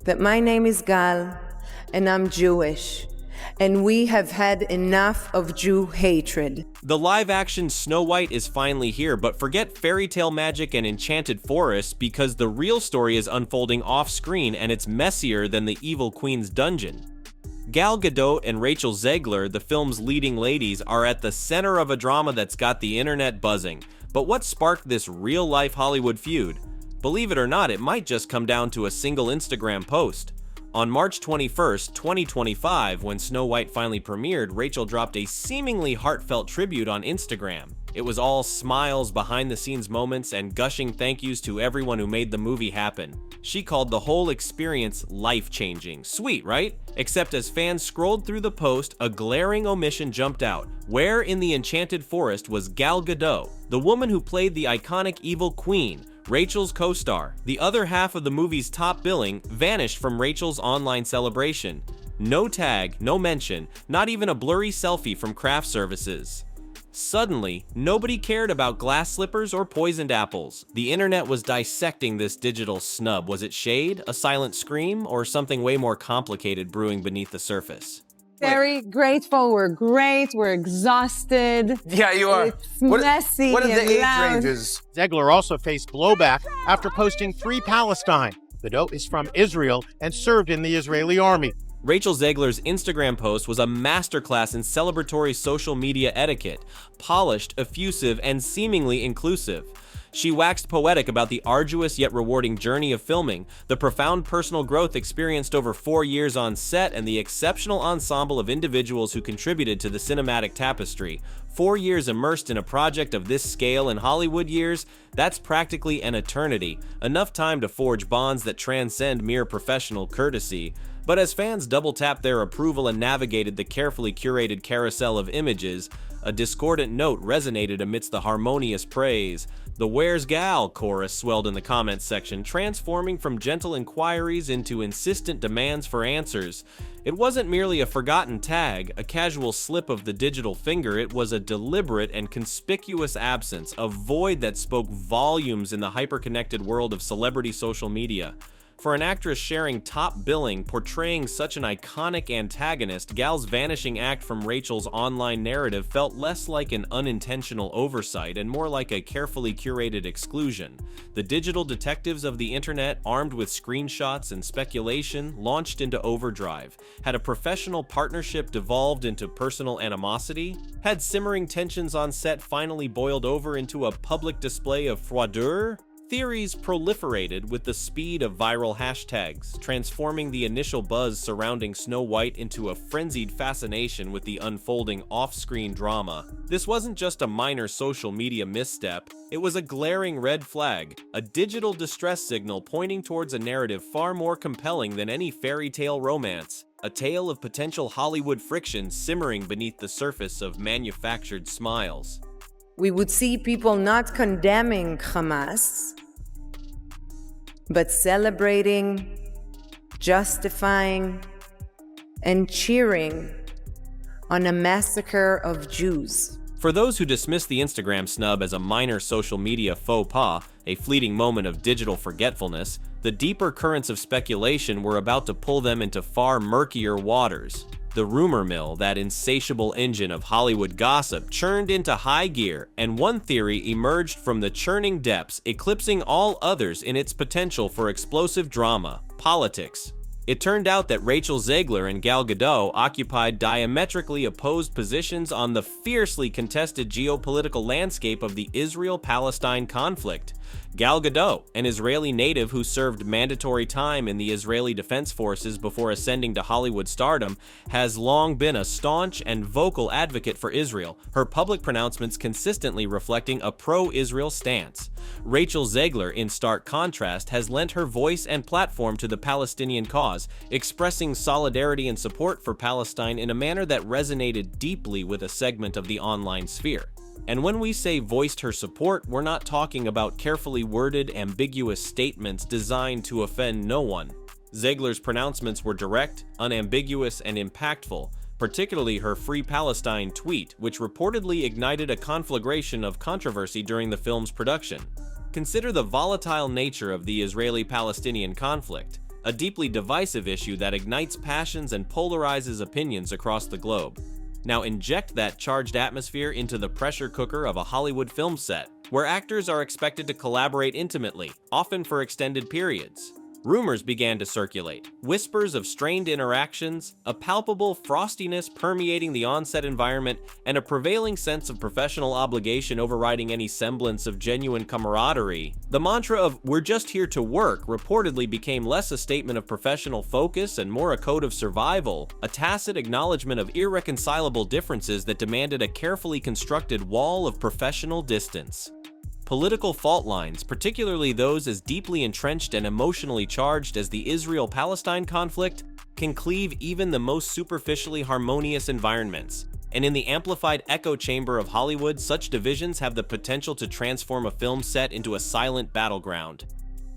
that my name is Gal and I'm Jewish, and we have had enough of Jew hatred. The live-action Snow White is finally here, but forget fairy tale magic and enchanted forests because the real story is unfolding off-screen and it's messier than the evil queen's dungeon. Gal Gadot and Rachel Zegler, the film's leading ladies, are at the center of a drama that's got the internet buzzing. But what sparked this real-life Hollywood feud? Believe it or not, it might just come down to a single Instagram post. On March 21st, 2025, when Snow White finally premiered, Rachel dropped a seemingly heartfelt tribute on Instagram. It was all smiles, behind-the-scenes moments, and gushing thank yous to everyone who made the movie happen. She called the whole experience life-changing. Sweet, right? Except as fans scrolled through the post, a glaring omission jumped out. Where in the Enchanted Forest was Gal Gadot, the woman who played the iconic evil queen, Rachel's co-star? The other half of the movie's top billing vanished from Rachel's online celebration. No tag, no mention, not even a blurry selfie from craft services. Suddenly, nobody cared about glass slippers or poisoned apples. The internet was dissecting this digital snub. Was it shade, a silent scream, or something way more complicated brewing beneath the surface? Very grateful. We're great. We're exhausted. Yeah, you are. It's messy. What are the and age loud. ranges? Zegler also faced blowback after posting Free Palestine. Gadot is from Israel and served in the Israeli army. Rachel Zegler's Instagram post was a masterclass in celebratory social media etiquette, polished, effusive, and seemingly inclusive. She waxed poetic about the arduous yet rewarding journey of filming, the profound personal growth experienced over 4 years on set, and the exceptional ensemble of individuals who contributed to the cinematic tapestry. 4 years immersed in a project of this scale in Hollywood years, that's practically an eternity, enough time to forge bonds that transcend mere professional courtesy. But as fans double-tapped their approval and navigated the carefully curated carousel of images, a discordant note resonated amidst the harmonious praise. The "Where's Gal?" chorus swelled in the comments section, transforming from gentle inquiries into insistent demands for answers. It wasn't merely a forgotten tag, a casual slip of the digital finger. It was a deliberate and conspicuous absence, a void that spoke volumes in the hyper-connected world of celebrity social media. For an actress sharing top billing, portraying such an iconic antagonist, Gal's vanishing act from Rachel's online narrative felt less like an unintentional oversight and more like a carefully curated exclusion. The digital detectives of the internet, armed with screenshots and speculation, launched into overdrive. Had a professional partnership devolved into personal animosity? Had simmering tensions on set finally boiled over into a public display of froideur? Theories proliferated with the speed of viral hashtags, transforming the initial buzz surrounding Snow White into a frenzied fascination with the unfolding off-screen drama. This wasn't just a minor social media misstep, it was a glaring red flag, a digital distress signal pointing towards a narrative far more compelling than any fairy tale romance. A tale of potential Hollywood friction simmering beneath the surface of manufactured smiles. We would see people not condemning Hamas, but celebrating, justifying, and cheering on a massacre of Jews. For those who dismiss the Instagram snub as a minor social media faux pas, a fleeting moment of digital forgetfulness, the deeper currents of speculation were about to pull them into far murkier waters. The rumor mill, that insatiable engine of Hollywood gossip, churned into high gear, and one theory emerged from the churning depths, eclipsing all others in its potential for explosive drama: politics. It turned out that Rachel Zegler and Gal Gadot occupied diametrically opposed positions on the fiercely contested geopolitical landscape of the Israel-Palestine conflict. Gal Gadot, an Israeli native who served mandatory time in the Israeli Defense Forces before ascending to Hollywood stardom, has long been a staunch and vocal advocate for Israel, her public pronouncements consistently reflecting a pro-Israel stance. Rachel Zegler, in stark contrast, has lent her voice and platform to the Palestinian cause, expressing solidarity and support for Palestine in a manner that resonated deeply with a segment of the online sphere. And when we say voiced her support, we're not talking about carefully worded, ambiguous statements designed to offend no one. Zegler's pronouncements were direct, unambiguous, and impactful, particularly her Free Palestine tweet, which reportedly ignited a conflagration of controversy during the film's production. Consider the volatile nature of the Israeli-Palestinian conflict. a deeply divisive issue that ignites passions and polarizes opinions across the globe. Now inject that charged atmosphere into the pressure cooker of a Hollywood film set, where actors are expected to collaborate intimately, often for extended periods. Rumors began to circulate, whispers of strained interactions, a palpable frostiness permeating the on-set environment, and a prevailing sense of professional obligation overriding any semblance of genuine camaraderie. The mantra of "we're just here to work" reportedly became less a statement of professional focus and more a code of survival, a tacit acknowledgement of irreconcilable differences that demanded a carefully constructed wall of professional distance. Political fault lines, particularly those as deeply entrenched and emotionally charged as the Israel-Palestine conflict, can cleave even the most superficially harmonious environments. And in the amplified echo chamber of Hollywood, such divisions have the potential to transform a film set into a silent battleground.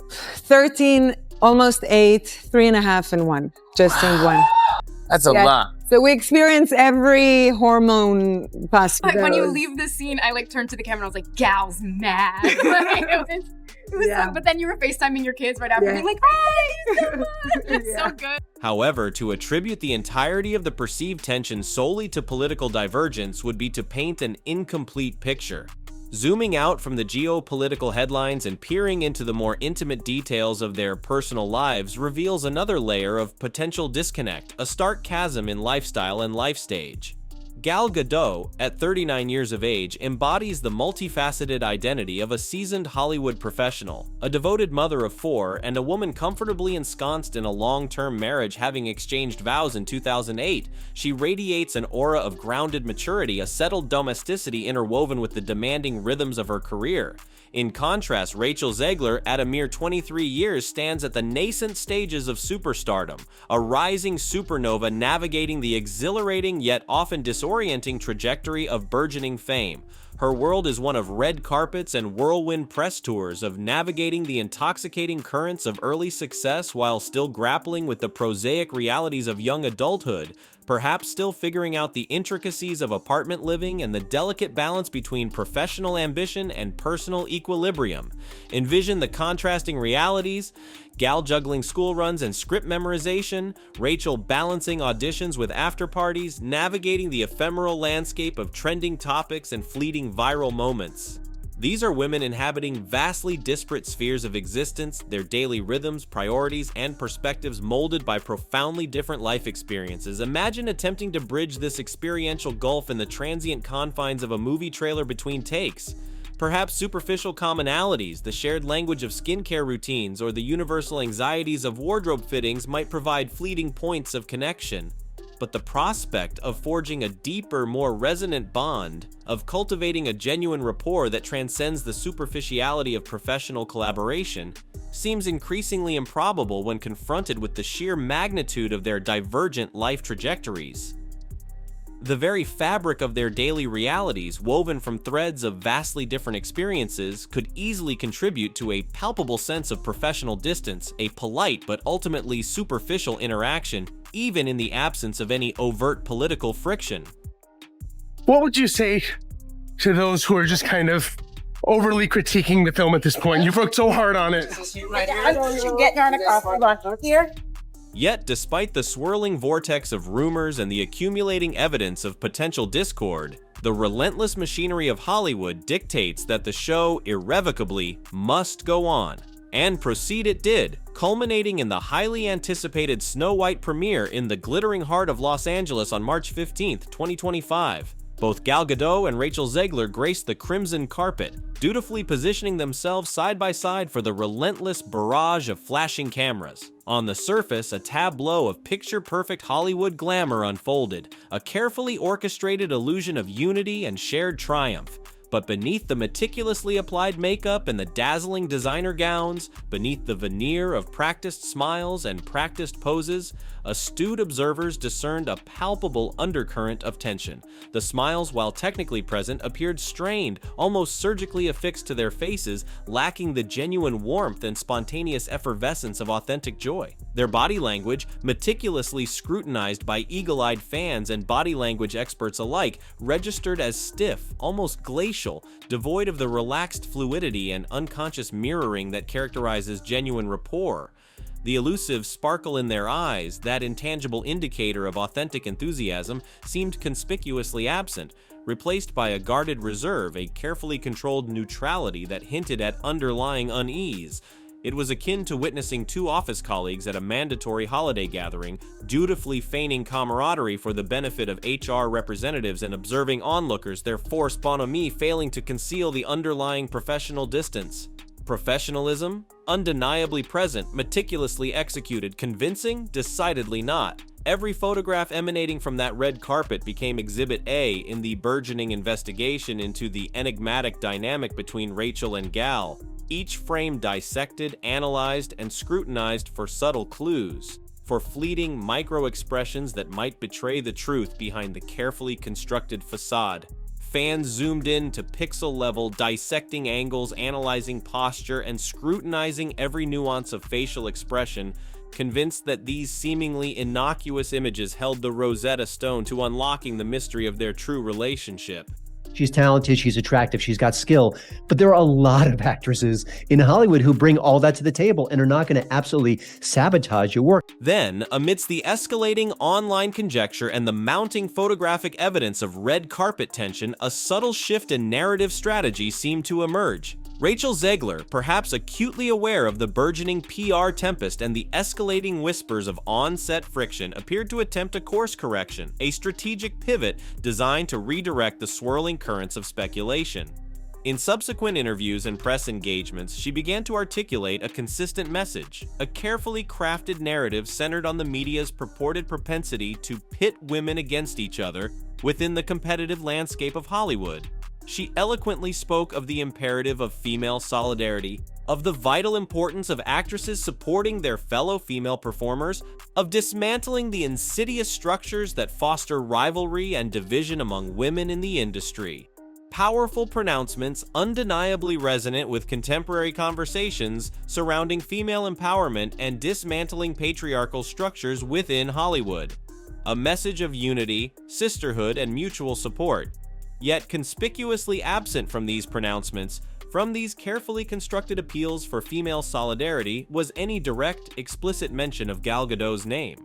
13, almost 8, 3.5, and 1. Just in one. That's a lot. So we experience every hormone possible. Like when you leave the scene, I like turned to the camera and I was like, "Gal's mad." Like, it was so, but then you were FaceTiming your kids right after, being like, "Hey, so much." It's so good. However, to attribute the entirety of the perceived tension solely to political divergence would be to paint an incomplete picture. Zooming out from the geopolitical headlines and peering into the more intimate details of their personal lives reveals another layer of potential disconnect, a stark chasm in lifestyle and life stage. Gal Gadot, at 39 years of age, embodies the multifaceted identity of a seasoned Hollywood professional, a devoted mother of 4, and a woman comfortably ensconced in a long-term marriage having exchanged vows in 2008. She radiates an aura of grounded maturity, a settled domesticity interwoven with the demanding rhythms of her career. In contrast, Rachel Zegler, at a mere 23 years, stands at the nascent stages of superstardom, a rising supernova navigating the exhilarating yet often disorienting trajectory of burgeoning fame. Her world is one of red carpets and whirlwind press tours, of navigating the intoxicating currents of early success while still grappling with the prosaic realities of young adulthood, perhaps still figuring out the intricacies of apartment living and the delicate balance between professional ambition and personal equilibrium. Envision the contrasting realities: Gal juggling school runs and script memorization, Rachel balancing auditions with after-parties, navigating the ephemeral landscape of trending topics and fleeting viral moments. These are women inhabiting vastly disparate spheres of existence, their daily rhythms, priorities, and perspectives molded by profoundly different life experiences. Imagine attempting to bridge this experiential gulf in the transient confines of a movie trailer between takes. Perhaps superficial commonalities, the shared language of skincare routines, or the universal anxieties of wardrobe fittings might provide fleeting points of connection. But the prospect of forging a deeper, more resonant bond, of cultivating a genuine rapport that transcends the superficiality of professional collaboration, seems increasingly improbable when confronted with the sheer magnitude of their divergent life trajectories. The very fabric of their daily realities, woven from threads of vastly different experiences, could easily contribute to a palpable sense of professional distance, a polite but ultimately superficial interaction, even in the absence of any overt political friction. What would you say to those who are just kind of overly critiquing the film at this point? You've worked so hard on it. Yet, despite the swirling vortex of rumors and the accumulating evidence of potential discord, the relentless machinery of Hollywood dictates that the show irrevocably must go on. And proceed it did, culminating in the highly anticipated Snow White premiere in the glittering heart of Los Angeles on March 15, 2025. Both Gal Gadot and Rachel Zegler graced the crimson carpet, dutifully positioning themselves side by side for the relentless barrage of flashing cameras. On the surface, a tableau of picture-perfect Hollywood glamour unfolded, a carefully orchestrated illusion of unity and shared triumph. But beneath the meticulously applied makeup and the dazzling designer gowns, beneath the veneer of practiced smiles and practiced poses, astute observers discerned a palpable undercurrent of tension. The smiles, while technically present, appeared strained, almost surgically affixed to their faces, lacking the genuine warmth and spontaneous effervescence of authentic joy. Their body language, meticulously scrutinized by eagle-eyed fans and body language experts alike, registered as stiff, almost glacial, devoid of the relaxed fluidity and unconscious mirroring that characterizes genuine rapport. The elusive sparkle in their eyes, that intangible indicator of authentic enthusiasm, seemed conspicuously absent, replaced by a guarded reserve, a carefully controlled neutrality that hinted at underlying unease. It was akin to witnessing two office colleagues at a mandatory holiday gathering, dutifully feigning camaraderie for the benefit of HR representatives and observing onlookers, their forced bonhomie failing to conceal the underlying professional distance. Professionalism? Undeniably present, meticulously executed, convincing? Decidedly not. Every photograph emanating from that red carpet became Exhibit A in the burgeoning investigation into the enigmatic dynamic between Rachel and Gal. Each frame dissected, analyzed, and scrutinized for subtle clues, for fleeting micro-expressions that might betray the truth behind the carefully constructed facade. Fans zoomed in to pixel level, dissecting angles, analyzing posture, and scrutinizing every nuance of facial expression, convinced that these seemingly innocuous images held the Rosetta Stone to unlocking the mystery of their true relationship. She's talented, she's attractive, she's got skill. But there are a lot of actresses in Hollywood who bring all that to the table and are not going to absolutely sabotage your work. Then, amidst the escalating online conjecture and the mounting photographic evidence of red carpet tension, a subtle shift in narrative strategy seemed to emerge. Rachel Zegler, perhaps acutely aware of the burgeoning PR tempest and the escalating whispers of on-set friction, appeared to attempt a course correction, a strategic pivot designed to redirect the swirling currents of speculation. In subsequent interviews and press engagements, she began to articulate a consistent message, a carefully crafted narrative centered on the media's purported propensity to pit women against each other within the competitive landscape of Hollywood. She eloquently spoke of the imperative of female solidarity, of the vital importance of actresses supporting their fellow female performers, of dismantling the insidious structures that foster rivalry and division among women in the industry. Powerful pronouncements undeniably resonant with contemporary conversations surrounding female empowerment and dismantling patriarchal structures within Hollywood. A message of unity, sisterhood, and mutual support. Yet conspicuously absent from these pronouncements, from these carefully constructed appeals for female solidarity, was any direct, explicit mention of Gal Gadot's name.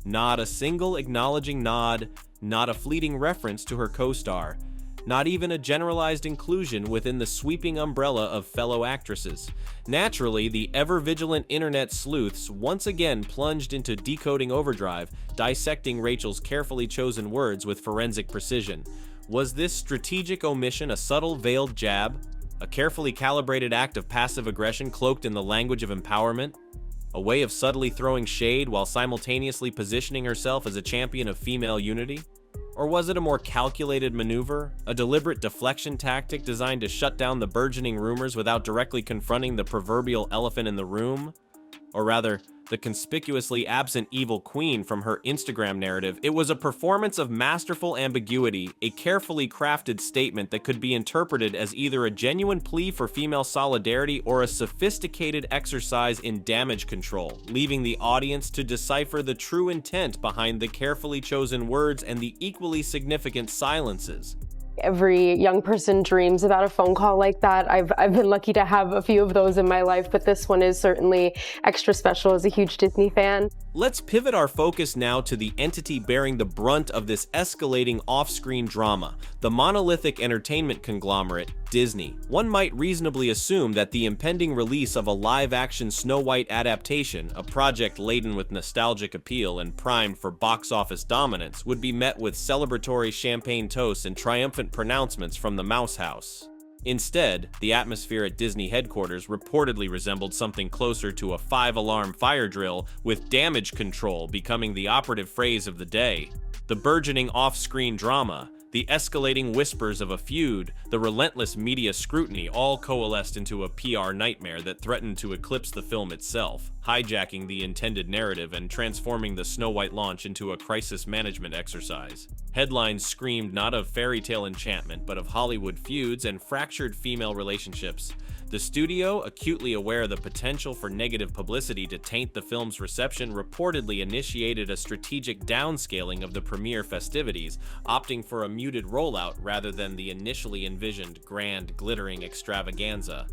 Not a single acknowledging nod, not a fleeting reference to her co-star, not even a generalized inclusion within the sweeping umbrella of fellow actresses. Naturally, the ever-vigilant internet sleuths once again plunged into decoding overdrive, dissecting Rachel's carefully chosen words with forensic precision. Was this strategic omission a subtle veiled jab? A carefully calibrated act of passive aggression cloaked in the language of empowerment? A way of subtly throwing shade while simultaneously positioning herself as a champion of female unity? Or was it a more calculated maneuver, a deliberate deflection tactic designed to shut down the burgeoning rumors without directly confronting the proverbial elephant in the room? Or rather, the conspicuously absent evil queen from her Instagram narrative? It was a performance of masterful ambiguity, a carefully crafted statement that could be interpreted as either a genuine plea for female solidarity or a sophisticated exercise in damage control, leaving the audience to decipher the true intent behind the carefully chosen words and the equally significant silences. Every young person dreams about a phone call like that. I've been lucky to have a few of those in my life, but this one is certainly extra special as a huge Disney fan. Let's pivot our focus now to the entity bearing the brunt of this escalating off-screen drama, the monolithic entertainment conglomerate, Disney. One might reasonably assume that the impending release of a live-action Snow White adaptation, a project laden with nostalgic appeal and primed for box office dominance, would be met with celebratory champagne toasts and triumphant pronouncements from the Mouse House. Instead, the atmosphere at Disney headquarters reportedly resembled something closer to a 5-alarm fire drill, with damage control becoming the operative phrase of the day. The burgeoning off-screen drama, the escalating whispers of a feud, the relentless media scrutiny all coalesced into a PR nightmare that threatened to eclipse the film itself, hijacking the intended narrative and transforming the Snow White launch into a crisis management exercise. Headlines screamed not of fairy tale enchantment, but of Hollywood feuds and fractured female relationships. The studio, acutely aware of the potential for negative publicity to taint the film's reception, reportedly initiated a strategic downscaling of the premiere festivities, opting for a muted rollout rather than the initially envisioned grand, glittering extravaganza.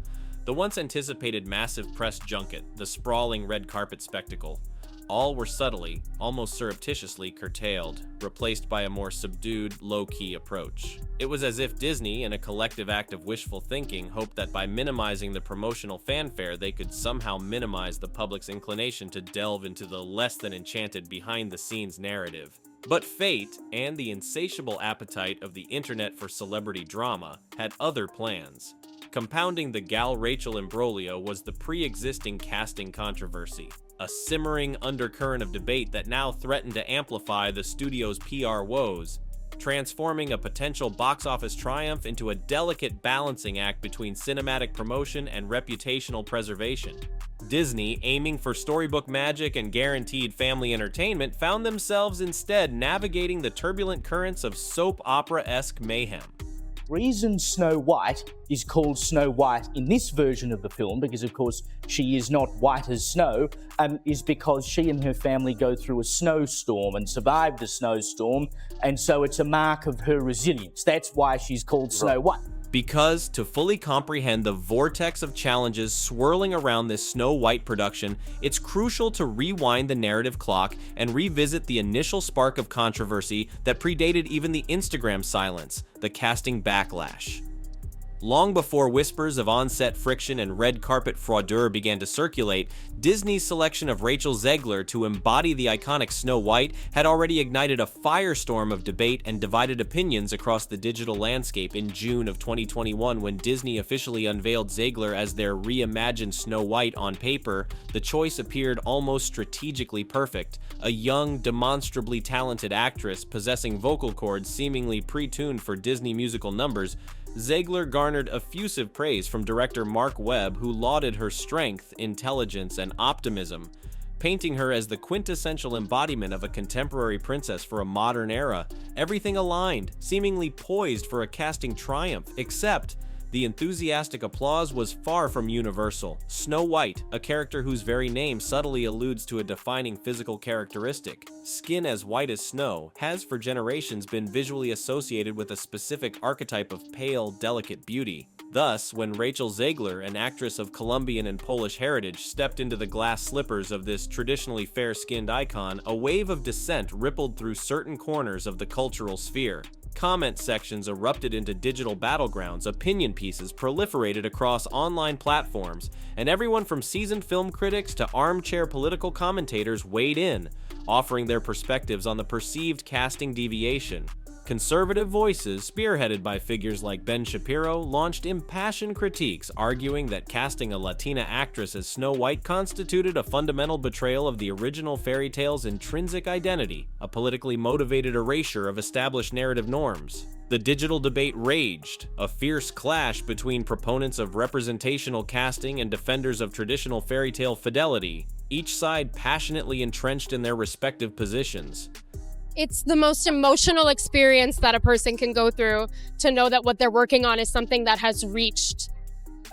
The once anticipated massive press junket, the sprawling red carpet spectacle, all were subtly, almost surreptitiously curtailed, replaced by a more subdued, low-key approach. It was as if Disney, in a collective act of wishful thinking, hoped that by minimizing the promotional fanfare, they could somehow minimize the public's inclination to delve into the less-than-enchanted behind-the-scenes narrative. But fate, and the insatiable appetite of the internet for celebrity drama, had other plans. Compounding the Gal-Rachel imbroglio was the pre-existing casting controversy, a simmering undercurrent of debate that now threatened to amplify the studio's PR woes, transforming a potential box office triumph into a delicate balancing act between cinematic promotion and reputational preservation. Disney, aiming for storybook magic and guaranteed family entertainment, found themselves instead navigating the turbulent currents of soap opera-esque mayhem. Reason Snow White is called Snow White in this version of the film, because of course she is not white as snow, is because she and her family go through a snowstorm and survive the snowstorm, and so it's a mark of her resilience. That's why she's called Snow White. Because to fully comprehend the vortex of challenges swirling around this Snow White production, it's crucial to rewind the narrative clock and revisit the initial spark of controversy that predated even the Instagram silence, the casting backlash. Long before whispers of on-set friction and red carpet froideur began to circulate, Disney's selection of Rachel Zegler to embody the iconic Snow White had already ignited a firestorm of debate and divided opinions across the digital landscape in June of 2021 when Disney officially unveiled Zegler as their reimagined Snow White on paper. The choice appeared almost strategically perfect, a young, demonstrably talented actress possessing vocal cords seemingly pre-tuned for Disney musical numbers. Zegler garnered effusive praise from director Mark Webb, who lauded her strength, intelligence, and optimism, painting her as the quintessential embodiment of a contemporary princess for a modern era. Everything aligned, seemingly poised for a casting triumph, except the enthusiastic applause was far from universal. Snow White, a character whose very name subtly alludes to a defining physical characteristic, skin as white as snow, has for generations been visually associated with a specific archetype of pale, delicate beauty. Thus, when Rachel Zegler, an actress of Colombian and Polish heritage, stepped into the glass slippers of this traditionally fair-skinned icon, a wave of dissent rippled through certain corners of the cultural sphere. Comment sections erupted into digital battlegrounds, opinion pieces proliferated across online platforms, and everyone from seasoned film critics to armchair political commentators weighed in, offering their perspectives on the perceived casting deviation. Conservative voices, spearheaded by figures like Ben Shapiro, launched impassioned critiques, arguing that casting a Latina actress as Snow White constituted a fundamental betrayal of the original fairy tale's intrinsic identity, a politically motivated erasure of established narrative norms. The digital debate raged, a fierce clash between proponents of representational casting and defenders of traditional fairy tale fidelity, each side passionately entrenched in their respective positions. It's the most emotional experience that a person can go through to know that what they're working on is something that has reached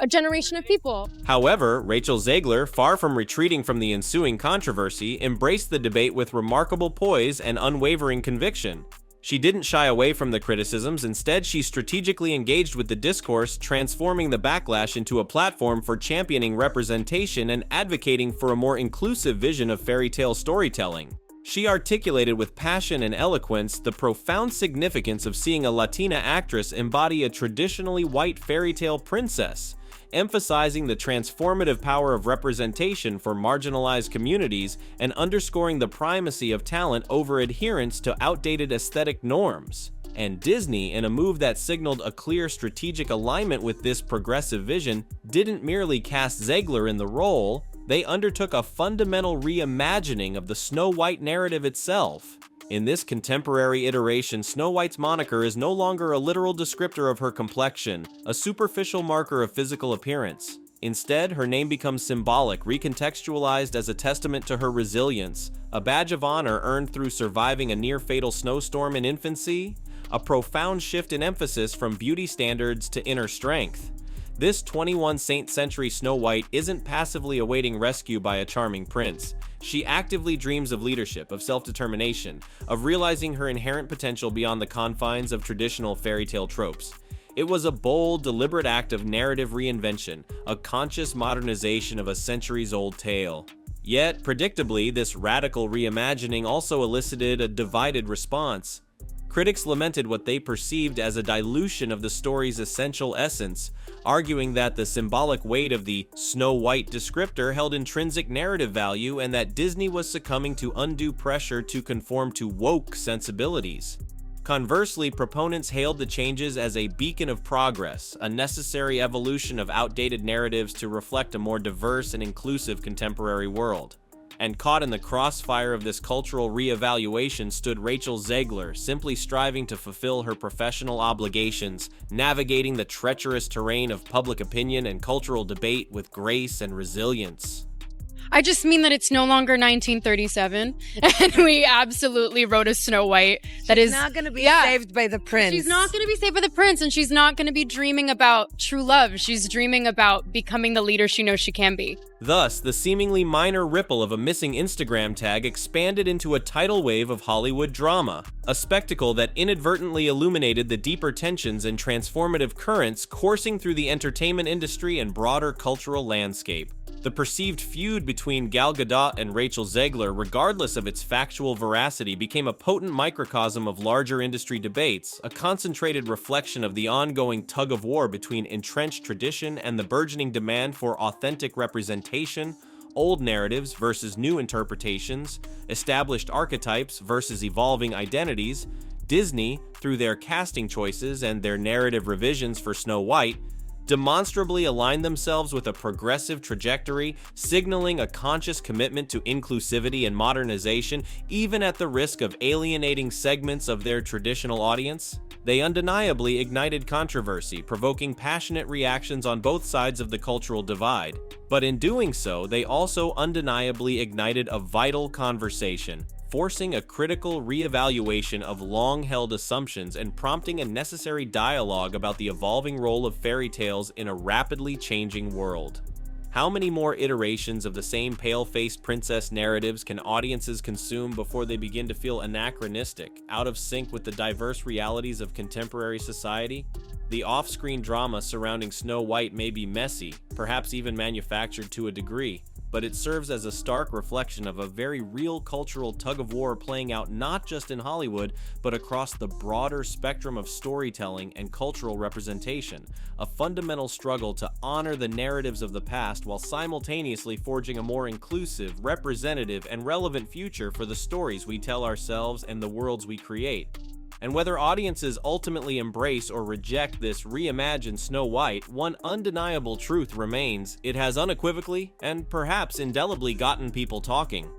a generation of people. However, Rachel Zegler, far from retreating from the ensuing controversy, embraced the debate with remarkable poise and unwavering conviction. She didn't shy away from the criticisms. Instead, she strategically engaged with the discourse, transforming the backlash into a platform for championing representation and advocating for a more inclusive vision of fairy tale storytelling. She articulated with passion and eloquence the profound significance of seeing a Latina actress embody a traditionally white fairy tale princess, emphasizing the transformative power of representation for marginalized communities and underscoring the primacy of talent over adherence to outdated aesthetic norms. And Disney, in a move that signaled a clear strategic alignment with this progressive vision, didn't merely cast Zegler in the role, they undertook a fundamental reimagining of the Snow White narrative itself. In this contemporary iteration, Snow White's moniker is no longer a literal descriptor of her complexion, a superficial marker of physical appearance. Instead, her name becomes symbolic, recontextualized as a testament to her resilience, a badge of honor earned through surviving a near-fatal snowstorm in infancy, a profound shift in emphasis from beauty standards to inner strength. This 21st century Snow White isn't passively awaiting rescue by a charming prince. She actively dreams of leadership, of self-determination, of realizing her inherent potential beyond the confines of traditional fairy tale tropes. It was a bold, deliberate act of narrative reinvention, a conscious modernization of a centuries-old tale. Yet, predictably, this radical reimagining also elicited a divided response. Critics lamented what they perceived as a dilution of the story's essential essence, arguing that the symbolic weight of the Snow White descriptor held intrinsic narrative value and that Disney was succumbing to undue pressure to conform to woke sensibilities. Conversely, proponents hailed the changes as a beacon of progress, a necessary evolution of outdated narratives to reflect a more diverse and inclusive contemporary world. And caught in the crossfire of this cultural reevaluation stood Rachel Zegler, simply striving to fulfill her professional obligations, navigating the treacherous terrain of public opinion and cultural debate with grace and resilience. I just mean that it's no longer 1937, and we absolutely wrote a Snow White that is not going to be saved by the prince. She's not going to be saved by the prince, and she's not going to be dreaming about true love. She's dreaming about becoming the leader she knows she can be. Thus, the seemingly minor ripple of a missing Instagram tag expanded into a tidal wave of Hollywood drama, a spectacle that inadvertently illuminated the deeper tensions and transformative currents coursing through the entertainment industry and broader cultural landscape. The perceived feud between Gal Gadot and Rachel Zegler, regardless of its factual veracity, became a potent microcosm of larger industry debates, a concentrated reflection of the ongoing tug-of-war between entrenched tradition and the burgeoning demand for authentic representation, old narratives versus new interpretations, established archetypes versus evolving identities. Disney, through their casting choices and their narrative revisions for Snow White, demonstrably aligned themselves with a progressive trajectory, signaling a conscious commitment to inclusivity and modernization, even at the risk of alienating segments of their traditional audience. They undeniably ignited controversy, provoking passionate reactions on both sides of the cultural divide. But in doing so, they also undeniably ignited a vital conversation, forcing a critical reevaluation of long-held assumptions and prompting a necessary dialogue about the evolving role of fairy tales in a rapidly changing world. How many more iterations of the same pale-faced princess narratives can audiences consume before they begin to feel anachronistic, out of sync with the diverse realities of contemporary society? The off-screen drama surrounding Snow White may be messy, perhaps even manufactured to a degree, but it serves as a stark reflection of a very real cultural tug-of-war playing out not just in Hollywood, but across the broader spectrum of storytelling and cultural representation, a fundamental struggle to honor the narratives of the past while simultaneously forging a more inclusive, representative, and relevant future for the stories we tell ourselves and the worlds we create. And whether audiences ultimately embrace or reject this reimagined Snow White, one undeniable truth remains: it has unequivocally and perhaps indelibly gotten people talking.